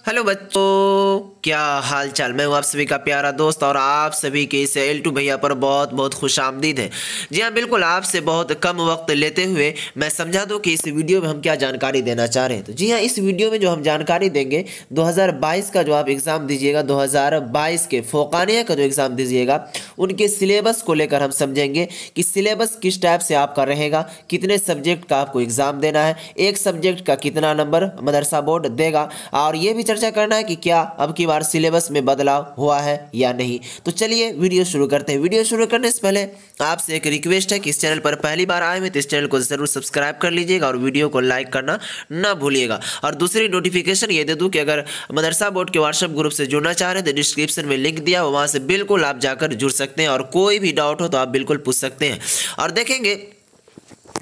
Hello बच्चों, क्या हाल चाल। मैं हूँ आप सभी का प्यारा दोस्त और आप सभी के इस L2 भैया पर बहुत बहुत खुशामदीद है। जी हाँ, बिल्कुल आपसे बहुत कम वक्त लेते हुए मैं समझा दूँ कि इस वीडियो में हम क्या जानकारी देना चाह रहे हैं। तो जी हाँ, इस वीडियो में जो हम जानकारी देंगे 2022 का जो आप एग्ज़ाम दीजिएगा, 2022 के फोकानिया का जो एग्ज़ाम दीजिएगा उनके सिलेबस को लेकर हम समझेंगे कि सिलेबस किस टाइप से आपका रहेगा, कितने सब्जेक्ट का आपको एग्ज़ाम देना है, एक सब्जेक्ट का कितना नंबर मदरसा बोर्ड देगा, और ये भी चर्चा करना है कि क्या अब की बार सिलेबस में बदलाव हुआ है या नहीं। तो चलिए वीडियो शुरू करते हैं। वीडियो शुरू करने से पहले आपसे एक रिक्वेस्ट है कि इस चैनल पर पहली बार आए हैं तो इस चैनल को ज़रूर सब्सक्राइब कर लीजिएगा और वीडियो को लाइक करना ना भूलिएगा। और दूसरी नोटिफिकेशन ये दे दूँ कि अगर मदरसा बोर्ड के व्हाट्सएप ग्रुप से जुड़ना चाह रहे हैं तो डिस्क्रिप्शन में लिंक दिया हो, वहाँ से बिल्कुल आप जाकर जुड़ सकते हैं और कोई भी डाउट हो तो आप बिल्कुल पूछ सकते हैं। और देखेंगे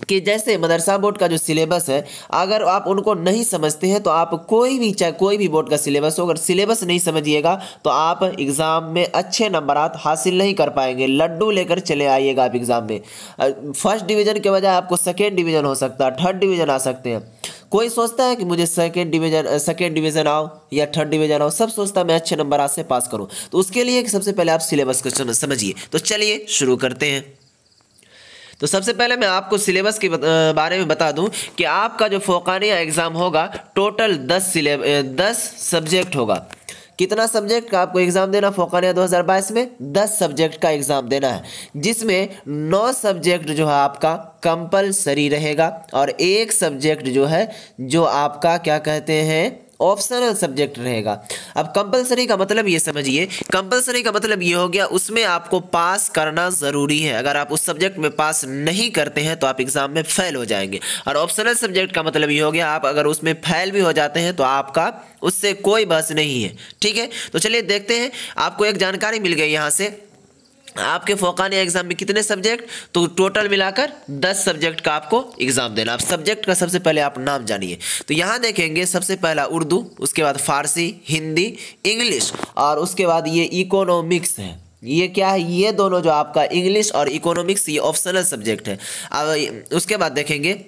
कि जैसे मदरसा बोर्ड का जो सिलेबस है, अगर आप उनको नहीं समझते हैं तो आप कोई भी, चाहे कोई भी बोर्ड का सिलेबस हो, अगर सिलेबस नहीं समझिएगा तो आप एग्ज़ाम में अच्छे नंबरात हासिल नहीं कर पाएंगे। लड्डू लेकर चले आइएगा आप एग्ज़ाम में। फर्स्ट डिवीज़न के बजाय आपको सेकेंड डिवीज़न हो सकता है, थर्ड डिवीज़न आ सकते हैं। कोई सोचता है कि मुझे सेकेंड डिवीज़न आओ या थर्ड डिवीज़न आओ, सब सोचता है मैं अच्छे नंबर आज से पास करूँ। तो उसके लिए सबसे पहले आप सिलेबस को समझिए। तो चलिए शुरू करते हैं। तो सबसे पहले मैं आपको सिलेबस के बारे में बता दूं कि आपका जो फोकानिया एग्ज़ाम होगा टोटल 10 सब्जेक्ट होगा। कितना सब्जेक्ट का आपको एग्ज़ाम देना फोकानिया 2022 में? 10 सब्जेक्ट का एग्ज़ाम देना है, जिसमें 9 सब्जेक्ट जो है आपका कंपलसरी रहेगा और एक सब्जेक्ट जो है जो आपका क्या कहते हैं ऑप्शनल सब्जेक्ट रहेगा। अब कंपलसरी का मतलब ये समझिए, कंपलसरी का मतलब ये हो गया उसमें आपको पास करना ज़रूरी है। अगर आप उस सब्जेक्ट में पास नहीं करते हैं तो आप एग्ज़ाम में फेल हो जाएंगे। और ऑप्शनल सब्जेक्ट का मतलब ये हो गया आप अगर उसमें फेल भी हो जाते हैं तो आपका उससे कोई बहस नहीं है। ठीक है, तो चलिए देखते हैं। आपको एक जानकारी मिल गई यहाँ से, आपके फोकानिया एग्जाम में कितने सब्जेक्ट, तो टोटल मिलाकर 10 सब्जेक्ट का आपको एग्जाम देना। आप सब्जेक्ट का सबसे पहले आप नाम जानिए। तो यहाँ देखेंगे सबसे पहला उर्दू, उसके बाद फारसी, हिंदी, इंग्लिश और उसके बाद ये इकोनॉमिक्स है। ये क्या है? ये दोनों जो आपका इंग्लिश और इकोनॉमिक्स ये ऑप्शनल सब्जेक्ट है। अब उसके बाद देखेंगे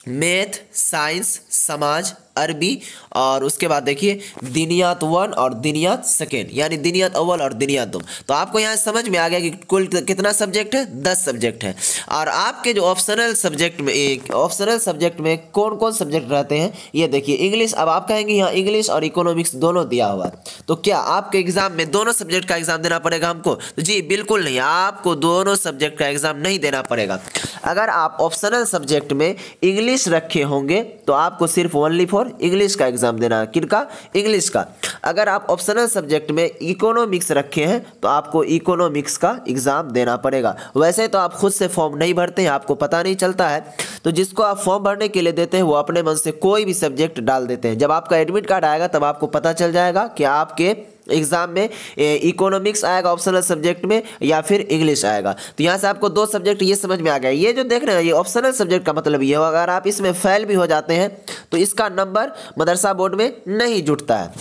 मैथ, साइंस, समाज, अरबी और उसके बाद देखिए दिनियात 1 और दिनियात सेकेंड, यानी दिनियात अव्वल और दिनियात 2। तो आपको यहाँ समझ में आ गया कि कुल कितना सब्जेक्ट है? 10 सब्जेक्ट है। और आपके जो ऑप्शनल सब्जेक्ट में कौन कौन सब्जेक्ट रहते हैं ये देखिए। इंग्लिश, अब आप कहेंगे यहाँ इंग्लिश और इकोनॉमिक्स दोनों दिया हुआ है, तो क्या आपके एग्जाम में दोनों सब्जेक्ट का एग्जाम देना पड़ेगा हमको? तो जी बिल्कुल नहीं, आपको दोनों सब्जेक्ट का एग्जाम नहीं देना पड़ेगा। अगर आप ऑप्शनल सब्जेक्ट में इंग्लिश रखे होंगे तो आपको सिर्फ ओनली फॉर इंग्लिश का एग्जाम देना है। किनका? इंग्लिश का। अगर आप ऑप्शनल सब्जेक्ट में इकोनॉमिक्स रखे हैं तो आपको इकोनॉमिक्स का एग्जाम देना पड़ेगा। वैसे तो आप खुद से फॉर्म नहीं भरते हैं, आपको पता नहीं चलता है, तो जिसको आप फॉर्म भरने के लिए देते हैं वो अपने मन से कोई भी सब्जेक्ट डाल देते हैं। जब आपका एडमिट कार्ड आएगा तब आपको पता चल जाएगा कि आपके एग्जाम में इकोनॉमिक्स आएगा ऑप्शनल सब्जेक्ट में या फिर इंग्लिश आएगा। तो यहाँ से आपको 2 सब्जेक्ट ये समझ में आ गया। ये जो देख रहे हैं ये ऑप्शनल सब्जेक्ट का मतलब ये हो, अगर आप इसमें फेल भी हो जाते हैं तो इसका नंबर मदरसा बोर्ड में नहीं जुटता है।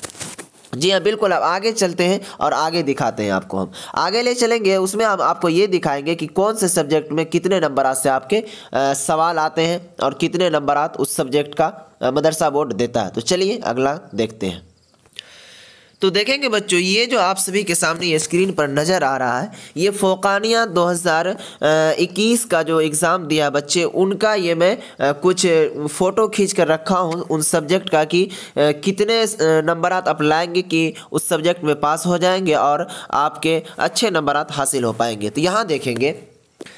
जी हाँ बिल्कुल। अब आगे चलते हैं और आगे दिखाते हैं आपको, हम आगे ले चलेंगे। उसमें हम आपको ये दिखाएंगे कि कौन से सब्जेक्ट में कितने नंबर से आपके सवाल आते हैं और कितने नंबर उस सब्जेक्ट का मदरसा बोर्ड देता है। तो चलिए अगला देखते हैं। तो देखेंगे बच्चों, ये जो आप सभी के सामने ये स्क्रीन पर नज़र आ रहा है ये फोकानिया 2021 का जो एग्ज़ाम दिया बच्चे उनका ये मैं कुछ फ़ोटो खींच कर रखा हूँ उन सब्जेक्ट का कि कितने नंबरात आप लाएंगे कि उस सब्जेक्ट में पास हो जाएंगे और आपके अच्छे नंबरात हासिल हो पाएंगे। तो यहाँ देखेंगे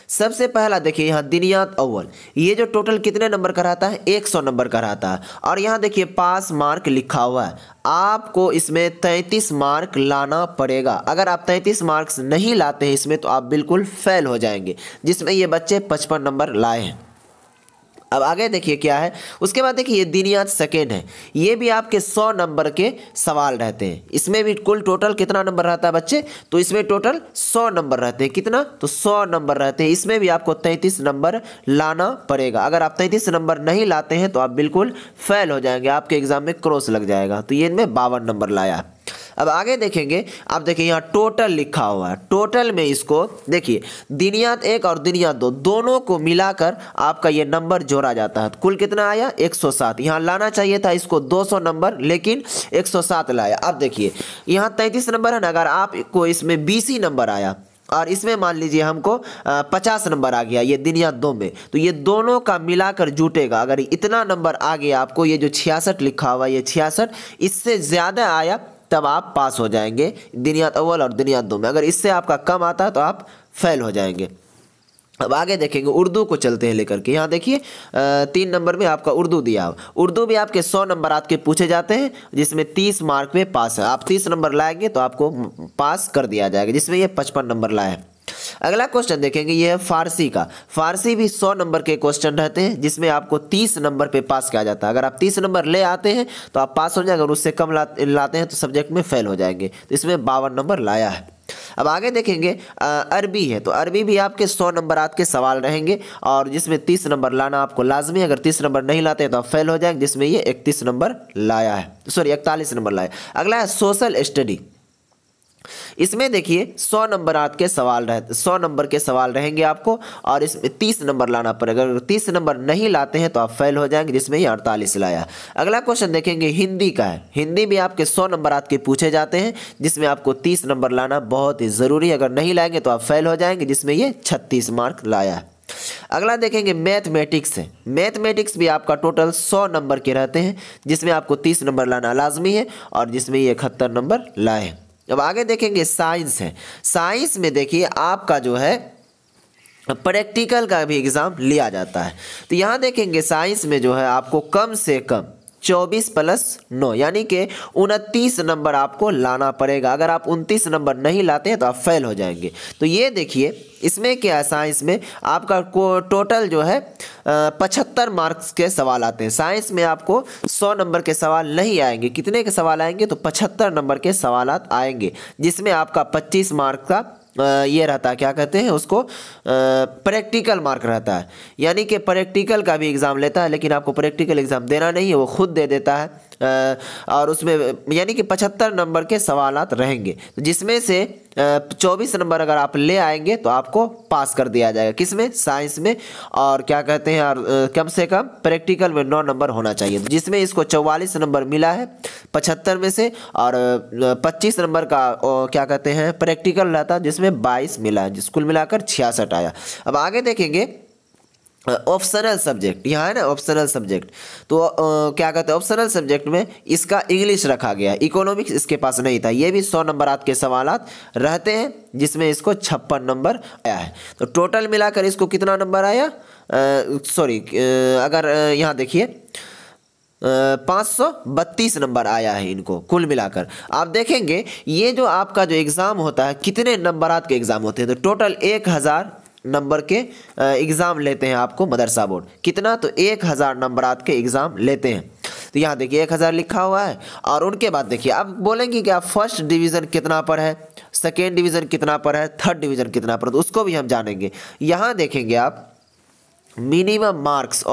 सबसे पहला देखिए यहाँ दिनियात अव्वल, ये जो टोटल कितने नंबर का रहता है? 100 नंबर का रहता है। और यहाँ देखिए पास मार्क लिखा हुआ है, आपको इसमें 33 मार्क लाना पड़ेगा। अगर आप 33 मार्क्स नहीं लाते हैं इसमें तो आप बिल्कुल फेल हो जाएंगे, जिसमें ये बच्चे 55 नंबर लाए हैं। अब आगे देखिए क्या है। उसके बाद देखिए ये दिनियात सेकेंड है, ये भी आपके 100 नंबर के सवाल रहते हैं। इसमें भी कुल टोटल कितना नंबर रहता है बच्चे? तो इसमें टोटल 100 नंबर रहते हैं। कितना? तो 100 नंबर रहते हैं। इसमें भी आपको 33 नंबर लाना पड़ेगा। अगर आप 33 नंबर नहीं लाते हैं तो आप बिल्कुल फेल हो जाएंगे, आपके एग्जाम में क्रॉस लग जाएगा। तो ये इनमें 52 नंबर लाया। अब आगे देखेंगे, आप देखिए यहाँ टोटल लिखा हुआ है। टोटल में इसको देखिए, दिनियात 1 और दिनियात 2 दोनों को मिलाकर आपका ये नंबर जोड़ा जाता है। तो कुल कितना आया 107। यहाँ लाना चाहिए था इसको 200 नंबर, लेकिन 107 लाया। अब देखिए यहाँ 33 नंबर है ना, अगर आपको इसमें 20 ही नंबर आया और इसमें मान लीजिए हमको 50 नंबर आ गया ये दिनियात 2 में, तो ये दोनों का मिलाकर जुटेगा। अगर इतना नंबर आ गया आपको, ये जो 66 लिखा हुआ ये 66, इससे ज़्यादा आया तब आप पास हो जाएंगे दिनियात अव्वल और दिनियात 2 में। अगर इससे आपका कम आता है तो आप फेल हो जाएंगे। अब आगे देखेंगे, उर्दू को चलते हैं लेकर के। यहाँ देखिए 3 नंबर में आपका उर्दू दिया हो। उर्दू भी आपके 100 नंबर आपके पूछे जाते हैं, जिसमें 30 मार्क में पास है। आप 30 नंबर लाएंगे तो आपको पास कर दिया जाएगा, जिसमें ये 55 नंबर लाए हैं। अगला क्वेश्चन देखेंगे, ये है फारसी का। फारसी भी 100 नंबर के क्वेश्चन रहते हैं, जिसमें आपको 30 नंबर पे पास किया जाता है। अगर आप 30 नंबर ले आते हैं तो आप पास हो जाएंगे, अगर उससे कम लाते हैं तो सब्जेक्ट में फेल हो जाएंगे। तो इसमें 52 नंबर लाया है। अब आगे देखेंगे, अरबी है, तो अरबी भी आपके 100 नंबर के सवाल रहेंगे, और जिसमें 30 नंबर लाना आपको लाजमी। अगर 30 नंबर नहीं लाते हैं तो आप फेल हो जाएंगे, जिसमें ये 31 नंबर लाया है, सॉरी 41 नंबर लाया। अगला है सोशल स्टडी। इसमें देखिए 100 नंबर के सवाल 100 नंबर के सवाल रहेंगे आपको, और इसमें 30 नंबर लाना पड़ेगा। अगर 30 नंबर नहीं लाते हैं तो आप फेल हो जाएंगे, जिसमें ये 48 लाया। अगला क्वेश्चन देखेंगे, हिंदी का है। हिंदी भी आपके 100 नंबर के पूछे जाते हैं, जिसमें आपको 30 नंबर लाना बहुत ही ज़रूरी है। अगर नहीं लाएंगे तो आप फेल हो जाएंगे, जिसमें ये 36 मार्क लाया है। अगला देखेंगे, मैथमेटिक्स है। मैथमेटिक्स भी आपका टोटल 100 नंबर के रहते हैं, जिसमें आपको 30 नंबर लाना लाजमी है, और जिसमें ये 71 नंबर लाए हैं। अब आगे देखेंगे, साइंस है। साइंस में देखिए आपका जो है प्रैक्टिकल का भी एग्ज़ाम लिया जाता है। तो यहाँ देखेंगे साइंस में जो है आपको कम से कम 24 + 9 यानी कि 29 नंबर आपको लाना पड़ेगा। अगर आप 29 नंबर नहीं लाते हैं तो आप फेल हो जाएंगे। तो ये देखिए इसमें क्या है, साइंस में आपका टोटल जो है 75 मार्क्स के सवाल आते हैं। साइंस में आपको 100 नंबर के सवाल नहीं आएंगे। कितने के सवाल आएंगे? तो 75 नंबर के सवाल आएंगे, जिसमें आपका 25 मार्क का ये रहता है, क्या कहते हैं उसको, प्रैक्टिकल मार्क रहता है। यानी कि प्रैक्टिकल का भी एग्ज़ाम लेता है, लेकिन आपको प्रैक्टिकल एग्ज़ाम देना नहीं है, वो खुद दे देता है। और उसमें यानी कि 75 नंबर के सवालात रहेंगे, जिसमें से 24 नंबर अगर आप ले आएंगे तो आपको पास कर दिया जाएगा। किसमें? साइंस में। और क्या कहते हैं, और कम से कम प्रैक्टिकल में 9 नंबर होना चाहिए, जिसमें इसको 44 नंबर मिला है 75 में से, और 25 नंबर का क्या कहते हैं प्रैक्टिकल रहता है, जिसमें 22 मिला है, कुल मिलाकर 66 आया। अब आगे देखेंगे ऑप्शनल सब्जेक्ट। यहाँ है ना ऑप्शनल सब्जेक्ट, तो क्या कहते हैं ऑप्शनल सब्जेक्ट में इसका इंग्लिश रखा गया, इकोनॉमिक्स इसके पास नहीं था। ये भी 100 नंबर के सवालात रहते हैं, जिसमें इसको 56 नंबर आया है। तो टोटल मिलाकर इसको कितना नंबर आया, अगर यहाँ देखिए 532 नंबर आया है इनको कुल मिलाकर। आप देखेंगे ये जो आपका जो एग्ज़ाम होता है, कितने नंबरात के एग्ज़ाम होते हैं, तो टोटल 1000 नंबर के एग्ज़ाम लेते हैं आपको मदरसा बोर्ड। कितना? तो 1000 नंबरात के एग्ज़ाम लेते हैं। तो यहाँ देखिए 1000 लिखा हुआ है, और उनके बाद देखिए अब बोलेंगे कि आप फर्स्ट डिवीज़न कितना पर है, सेकेंड डिवीज़न कितना पर है, थर्ड डिवीज़न कितना पर, तो उसको भी हम जानेंगे। यहाँ देखेंगे आप मिनिमम मार्क्स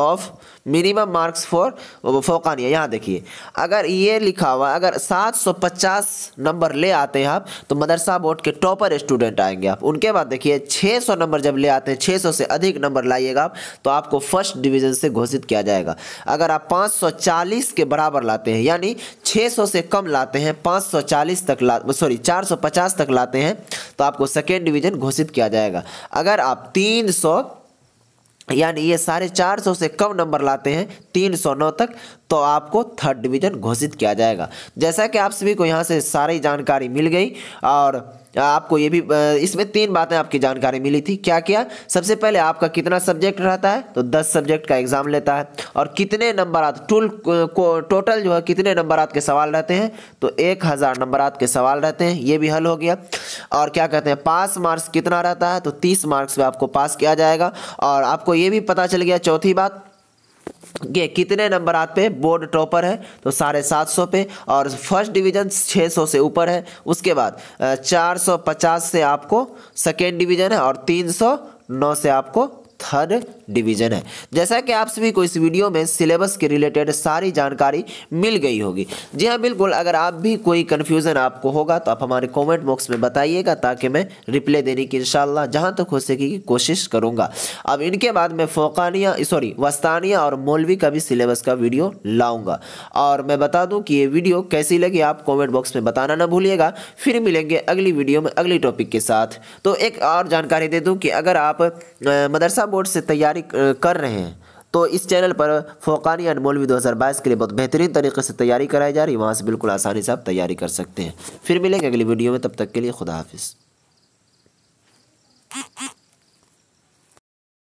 फॉर फौकानिया। यहाँ देखिए अगर ये लिखा हुआ, अगर 750 नंबर ले आते हैं आप तो मदरसा बोर्ड के टॉपर स्टूडेंट आएंगे आप। उनके बाद देखिए 600 नंबर जब ले आते हैं, 600 से अधिक नंबर लाइएगा आप, तो आपको फर्स्ट डिवीज़न से घोषित किया जाएगा। अगर आप 540 के बराबर लाते हैं, यानी 600 से कम लाते हैं, 450 तक लाते हैं, तो आपको सेकेंड डिवीज़न घोषित किया जाएगा। अगर आप 300 यानी ये 450 से कम नंबर लाते हैं 309 तक, तो आपको थर्ड डिवीज़न घोषित किया जाएगा। जैसा कि आप सभी को यहाँ से सारी जानकारी मिल गई, और आपको ये भी इसमें 3 बातें आपकी जानकारी मिली थी। क्या क्या? सबसे पहले आपका कितना सब्जेक्ट रहता है, तो 10 सब्जेक्ट का एग्ज़ाम लेता है, और कितने नंबरात टोटल जो है कितने नंबरात के सवाल रहते हैं, तो 1000 नंबरात के सवाल रहते हैं, ये भी हल हो गया। और क्या कहते हैं पास मार्क्स कितना रहता है, तो 30 मार्क्स में आपको पास किया जाएगा। और आपको ये भी पता चल गया चौथी बात, ये कितने नंबरात पे बोर्ड टॉपर है, तो 750 पे, और फर्स्ट डिवीज़न 600 से ऊपर है। उसके बाद 450 से आपको सेकेंड डिवीज़न है, और 309 से आपको 3rd डिवीज़न है। जैसा कि आप सभी को इस वीडियो में सिलेबस के रिलेटेड सारी जानकारी मिल गई होगी। जी हाँ बिल्कुल, अगर आप भी कोई कन्फ्यूज़न आपको होगा तो आप हमारे कमेंट बॉक्स में बताइएगा, ताकि मैं रिप्लाई देने की इंशाल्लाह जहाँ तक हो सकेगी कोशिश करूँगा। अब इनके बाद मैं वस्तानिया और मौलवी का भी सिलेबस का वीडियो लाऊंगा। और मैं बता दूं कि ये वीडियो कैसी लगी आप कमेंट बॉक्स में बताना ना भूलिएगा। फिर मिलेंगे अगली वीडियो में अगली टॉपिक के साथ। तो एक और जानकारी दे दूं कि अगर आप मदरसा बोर्ड से तैयारी कर रहे हैं तो इस चैनल पर फ़ौक़ानिया एंड मौलवी 2022 के लिए बहुत बेहतरीन तरीके से तैयारी कराई जा रही है। वहाँ से बिल्कुल आसानी से आप तैयारी कर सकते हैं। फिर मिलेंगे अगली वीडियो में, तब तक के लिए खुदा हाफिज़।